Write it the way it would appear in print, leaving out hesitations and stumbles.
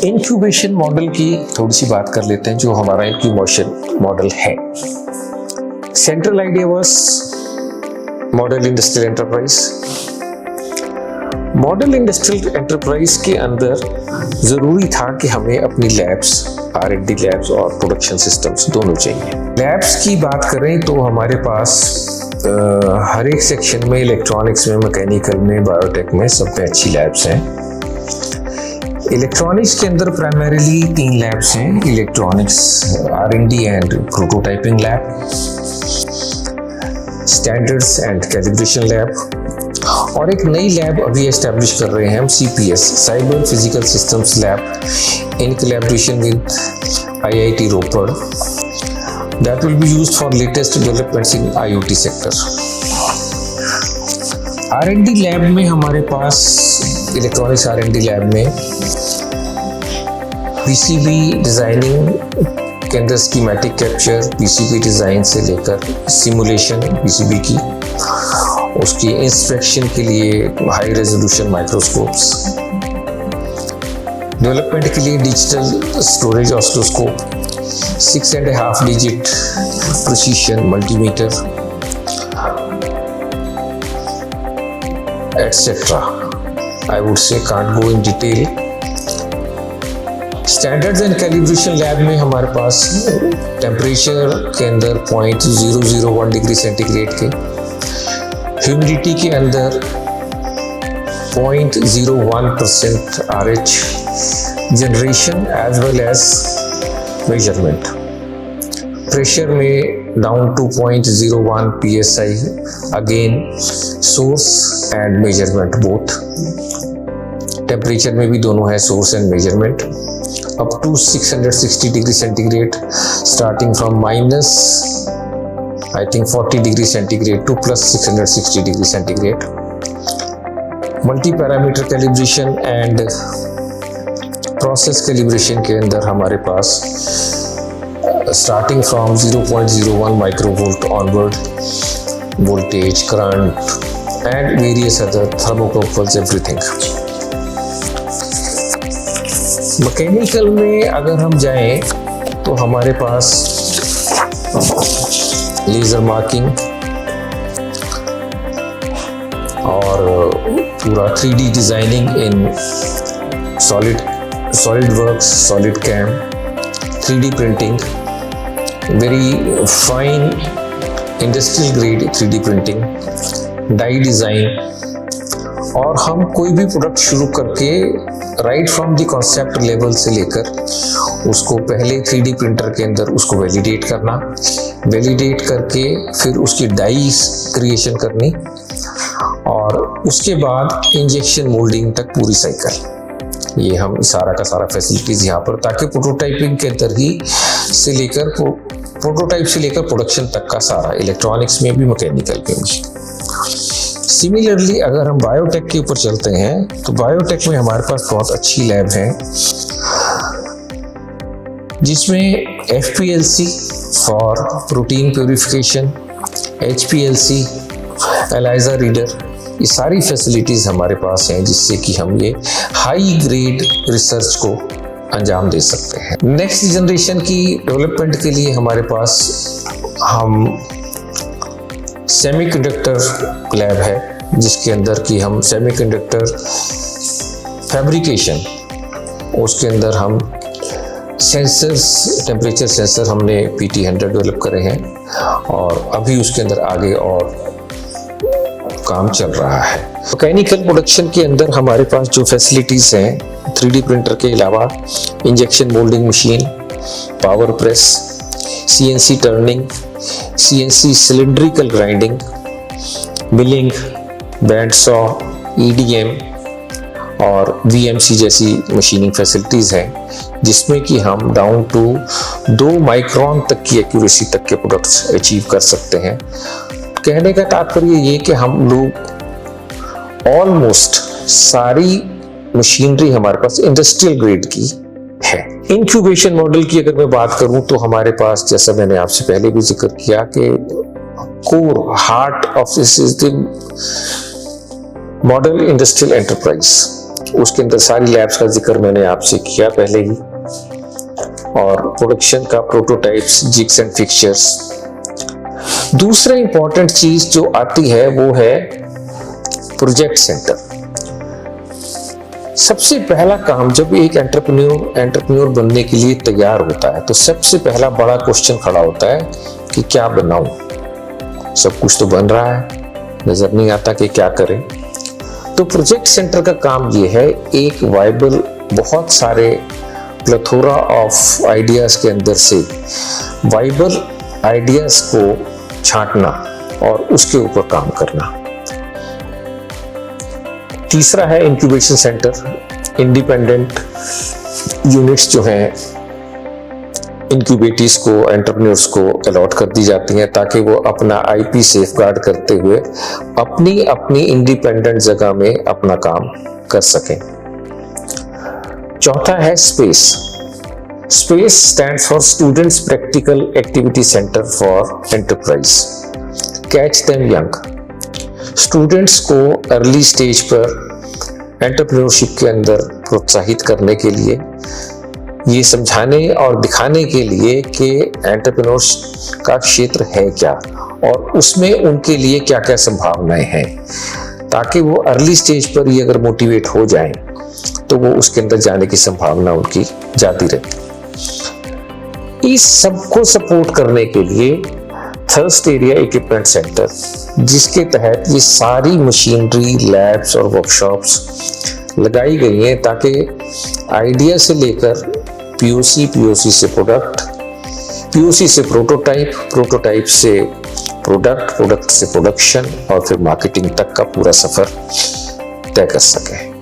Incubation model की थोड़ी सी बात कर लेते हैं, जो हमारा इंक्यूबेशन मॉडल है। Central idea was model industrial enterprise. Model industrial enterprise के अंदर जरूरी था कि हमें अपनी लैब्स, R&D लैब्स और प्रोडक्शन सिस्टम्स दोनों चाहिए। लैब्स की बात करें तो हमारे पास हर एक सेक्शन में, इलेक्ट्रॉनिक्स में, मैकेनिकल में, बायोटेक में, सब में अच्छी लैब्स हैं। इलेक्ट्रॉनिक्स के अंदर प्राइमरीली 3 लैब्स हैं, electronics R&D and prototyping lab, standards and calibration lab, और एक नई लैब अभी एस्टैब्लिश कर रहे हैं हम, CPS, cyber physical systems lab, in collaboration with IIT Ropar, that will be used for latest developments in IoT sector। R&D lab में हमारे पास, इलेक्ट्रॉनिक्स R&D लैब में PCB डिजाइनिंग के अंदर स्कीमेटिक कैप्चर, PCB डिजाइन से लेकर simulation PCB की, उसकी inspection के लिए हाई रेजोल्यूशन माइक्रोस्कोप्स, डेवलपमेंट के लिए digital storage oscilloscope, 6.5 digit precision multimeter, etcetera. I would say can't go in detail. Standards and calibration lab में हमारे पास टेम्परेचर के अंदर 0.001 डिग्री सेंटीग्रेड के, ह्यूमिडिटी के अंदर 0.01% RH generation as well as measurement, pressure में down to 0.01 PSI, again source and measurement both. Temperature में भी दोनों है, source and measurement, up to 660 degree centigrade, starting from -40 degree centigrade to +660 degree centigrade. Multi parameter calibration and process calibration के अंदर हमारे पास starting from 0.01 microvolt onward, voltage, current and various other thermocouples, everything. Mechanical में अगर हम जाएं तो हमारे पास लेजर मार्किंग और पूरा 3D designing in solid works, solid cam, 3D printing, very fine industrial grade 3D printing, die design, और हम कोई भी प्रोडक्ट शुरू करके right from the concept level से लेकर उसको पहले 3D प्रिंटर के अंदर उसको वैलिडेट करना, वैलिडेट करके फिर उसकी डाई क्रिएशन करनी, और उसके बाद इंजेक्शन मोल्डिंग तक पूरी साइकिल। ये हम सारा का सारा फैसिलिटीज यहाँ पर, ताकि प्रोटोटाइपिंग के अंदर ही से लेकर प्रोटोटाइप से लेकर प्रोडक्शन तक का सारा, इलेक्ट्रॉनिक्स में भी, मैकेनिकल में भी। सिमिलरली अगर हम बायोटेक के ऊपर चलते हैं तो बायोटेक में हमारे पास बहुत अच्छी लैब है, जिसमें FPLC for protein purification, HPLC, ELISA reader, ये सारी फैसिलिटीज हमारे पास हैं, जिससे कि हम ये हाई ग्रेड रिसर्च को अंजाम दे सकते हैं। नेक्स्ट जनरेशन की डेवलपमेंट के लिए हमारे पास हम सेमीकंडक्टर लैब है, जिसके अंदर कि हम सेमीकंडक्टर फैब्रिकेशन, उसके अंदर हम सेंसर्स, टेम्परेचर सेंसर हमने PT100 डेवलप करे हैं, और अभी उसके अंदर आगे और काम चल रहा है। मैकेनिकल प्रोडक्शन के अंदर हमारे पास जो फैसिलिटीज हैं, 3D प्रिंटर के अलावा injection moulding machine, power press, CNC turning, CNC cylindrical grinding, milling, band saw, EDM और VMC जैसी मशीनिंग फैसिलिटीज हैं, जिसमें कि हम डाउन टू 2 माइक्रोन तक की एक्यूरेसी तक के प्रोडक्ट्स अचीव कर सकते हैं। कहने का तात्पर्य ये कि हम लोग ऑलमोस्ट सारी मशीनरी हमारे पास इंडस्ट्रियल ग्रेड की है। इंक्यूबेशन मॉडल की अगर मैं बात करूं तो हमारे पास, जैसा मैंने आपसे पहले भी जिक्र किया, कि core heart of this is the model industrial enterprise. उसके अंदर सारी लैब्स का जिक्र मैंने आपसे किया पहले ही, और प्रोडक्शन का प्रोटोटाइप्स, जिग्स एंड फिक्चर्स। दूसरा इंपॉर्टेंट चीज जो आती है वो है प्रोजेक्ट सेंटर। सबसे पहला काम जब एक एंटरप्रेन्योर बनने के लिए तैयार होता है तो सबसे पहला बड़ा क्वेश्चन खड़ा होता है कि क्या बनाऊं। सब कुछ तो बन रहा है, नजर नहीं आता कि क्या करें। तो प्रोजेक्ट सेंटर का काम ये है, एक वाइबल बहुत सारे प्लेथोरा ऑफ आइडियाज के अंदर से वाइबल आइडियाज को छांटना और उसके ऊपर काम करना। तीसरा है इंक्यूबेशन सेंटर। इंडिपेंडेंट यूनिट्स जो हैं इंक्यूबेटीज को, एंटरप्रेन्योर्स को अलॉट कर दी जाती हैं ताकि वो अपना आईपी सेफगार्ड करते हुए अपनी अपनी इंडिपेंडेंट जगह में अपना काम कर सकें। चौथा है space. Space stands for students practical activity centre for enterprise. Catch them young. Students को अर्ली स्टेज पर एंटरप्रेन्योरशिप के अंदर प्रोत्साहित करने के लिए, ये समझाने और दिखाने के लिए कि एंटरप्रेन्योर्स का क्षेत्र है क्या और उसमें उनके लिए क्या क्या संभावनाएं हैं, ताकि वो अर्ली स्टेज पर ही अगर मोटिवेट हो जाएं तो वो उसके अंदर जाने की संभावना उनकी जाती रहे। इस सबको सपोर्ट करने के लिए थर्स्ट एरिया इक्विपमेंट सेंटर, जिसके तहत ये सारी मशीनरी, लैब्स और वर्कशॉप्स लगाई गई हैं ताकि आइडिया से लेकर पीओसी से प्रोडक्ट, पीओसी से प्रोटोटाइप, प्रोटोटाइप से प्रोडक्ट, प्रोडक्ट से प्रोडक्शन और फिर मार्केटिंग तक का पूरा सफर तय कर सके।